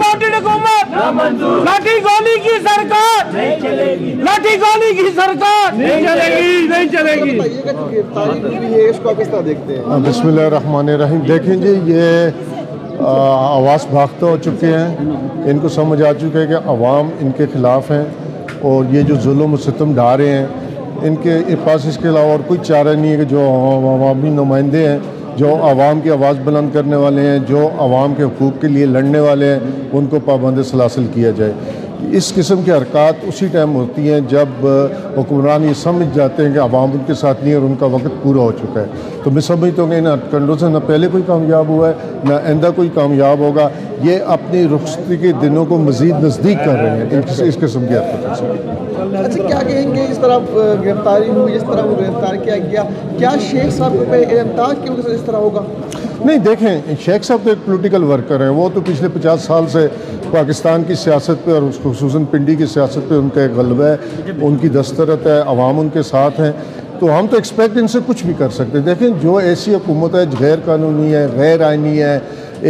हुकूमत लाठी गोली की सरकार नहीं चलेगी, लाठी गोली की सरकार नहीं चलेगी, नहीं चलेगी। इसको किस तरह देखते हैं? बिस्मिल्लाहिर्रहमानिर्रहीम। देखें जी, ये आवाज़ भागते हो चुके हैं, इनको समझ आ चुका है कि अवाम इनके ख़िलाफ़ हैं और ये जो जुल्म सितम ढा रहे हैं इनके पास इसके अलावा और कोई चारा नहीं है कि जो अवामी नुमाइंदे हैं, जो आवाम की आवाज़ बुलंद करने वाले हैं, जो आवाम के हकूक़ के लिए लड़ने वाले हैं, उनको पाबंद सलासिल किया जाए। इस किस्म की हरकत उसी टाइम होती हैं जब हुक्मरान ये समझ जाते हैं कि आवाम उनके साथ नहीं है और उनका वक्त पूरा हो चुका है। तो मैं समझता हूँ कि इन हथकंडों से न पहले कोई कामयाब हुआ है न आइंदा कोई कामयाब होगा। ये अपनी रुखसती के दिनों को मज़ीद नज़दीक कर रहे हैं इस किस्म की हरकतों से। अच्छा, क्या कहेंगे इस तरह गिरफ्तारी हुई, जिस तरह वो गिरफ्तार किया गया, क्या शेख साहब पे इल्ज़ाम की वजह से इस तरह होगा? नहीं, देखें, शेख साहब तो एक पॉलिटिकल वर्कर हैं, वो तो पिछले 50 साल से पाकिस्तान की सियासत पे और खुसूसन पिंडी की सियासत पे उनका एक गलबा है, उनकी दस्तरत है, अवाम उनके साथ हैं। तो हम तो एक्सपेक्ट इनसे कुछ भी कर सकते हैं। देखें, जो ऐसी हुकूमत है गैर कानूनी है, गैर आइनी है,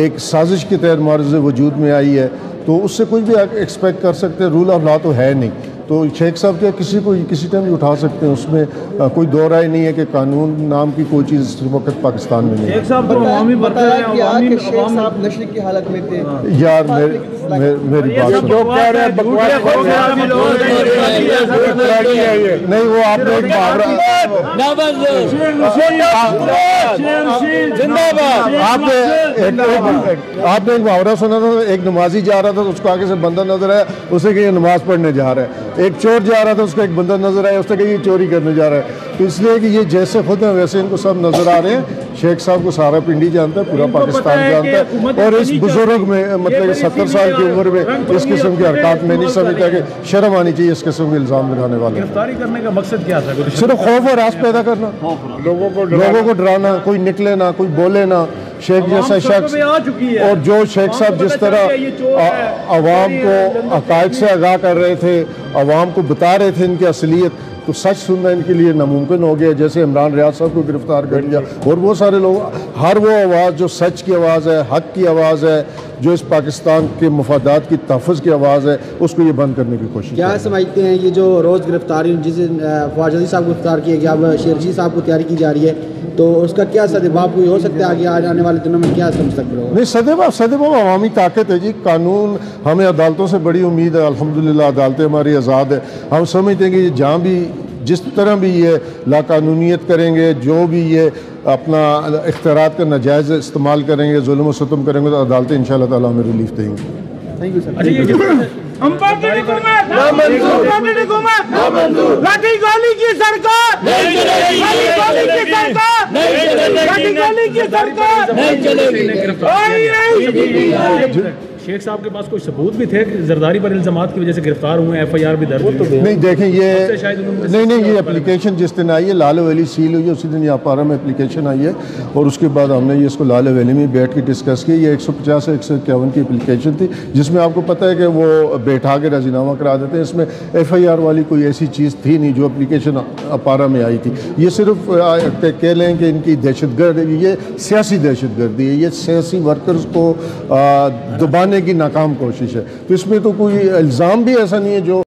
एक साजिश के तहत मार्ज़ वजूद में आई है, तो उससे कुछ भी एक्सपेक्ट कर सकते हैं। रूल ऑफ लॉ तो है नहीं, तो शेख साहब क्या किसी को किसी टाइम भी उठा सकते हैं, उसमें कोई दो राय नहीं है कि कानून नाम की कोई चीज़ इस वक्त पाकिस्तान में नहीं है। शेख साहब तो अवामी बताया कि शेख साहब नशे की हालत में थे। यार मेरी बात सुनो, नहीं, वो आपने एक मुहावरा आपने एक मुहावरा सुना था, एक नमाजी जा रहा था तो उसको आगे से बंदा नजर आया, उसे कि ये नमाज पढ़ने जा रहा है। एक चोर जा रहा था, उसको एक बंदा नजर आया, उसने कहा ये चोरी करने जा रहा है। तो इसलिए कि ये जैसे खुद हैं वैसे इनको सब नजर आ रहे हैं। शेख साहब को सारा पिंडी जानता है, पूरा पाकिस्तान जानता है, और इस बुजुर्ग में मतलब 70 साल की उम्र में इस किस्म की हरकत में नहीं समझता कि शर्म आनी चाहिए इस किस्म के इल्ज़ाम लगाने वाले। गिरफ्तारी करने का मकसद क्या था? सिर्फ खौफ और रास पैदा करना, लोगों को डराना, कोई निकले ना, कोई बोले ना। शेख जैसा शख्स, और जो शेख साहब जिस तरह आवाम को हक़ाइक़ से आगाह कर रहे थे, आवाम को बता रहे थे इनकी असलियत, तो सच सुनना इनके लिए नामुमकिन हो गया। जैसे इमरान रियाज साहब को गिरफ्तार कर लिया, और वो सारे लोग, हर वो आवाज़ जो सच की आवाज़ है, हक़ की आवाज़ है, जो इस पाकिस्तान के मफादात की तहफ़्फ़ुज़ की आवाज़ है, उसको ये बंद करने की कोशिश। क्या समझते हैं ये जो रोज़ गिरफ्तारी, जिस फवाद चौधरी साहब को गिरफ्तार किया गया, अब शेरजी साहब को तैयारी की जा रही है, तो उसका क्या सदभाव कोई हो सकता है आगे आने वाले दिनों में? क्या समझ सकते हो? नहीं, सदभाव अवामी ताकत है जी। कानून, हमें अदालतों से बड़ी उम्मीद है, अल्हम्दुलिल्लाह अदालतें हमारी आज़ाद है। हम समझते हैं कि जहाँ भी जिस तरह भी ये लाकानूनियत करेंगे, जो भी ये अपना इख्तियारात का नाजायज़ इस्तेमाल करेंगे, जुल्म व सितम करेंगे, तो अदालतें इंशाअल्लाह ताला हमें रिलीफ देंगी। Thank you sir. लाठी गोली की सरकार नहीं चलेगी, लाठी गोली की सरकार नहीं चलेगी, लाठी गोली की सरकार नहीं चलेगी। शेख साहब के पास कोई सबूत भी थे जरदारी पर इल्जामात की वजह से गिरफ्तार हुए, FIR भी दर्ज हुई? नहीं, देखें, ये नहीं, ये एप्लीकेशन जिस दिन आई है लाल वैली सील हुई है, उसी दिन यहाँ पारा में एप्लीकेशन आई है, और उसके बाद हमने ये इसको लाल वैली में बैठ के डिस्कस किया। ये 150 से 151 की एप्लीकेशन थी, जिसमें आपको पता है कि वो बैठा के राजीनामा करा देते हैं। इसमें FIR वाली कोई ऐसी चीज़ थी नहीं जो एप्लीकेशन पारा में आई थी। ये सिर्फ कह लें कि इनकी दहशतगर्द, ये सियासी दहशतगर्दी है, ये सियासी वर्कर्स को दबाने की नाकाम कोशिश है। तो इसमें तो कोई इल्ज़ाम भी ऐसा नहीं है जो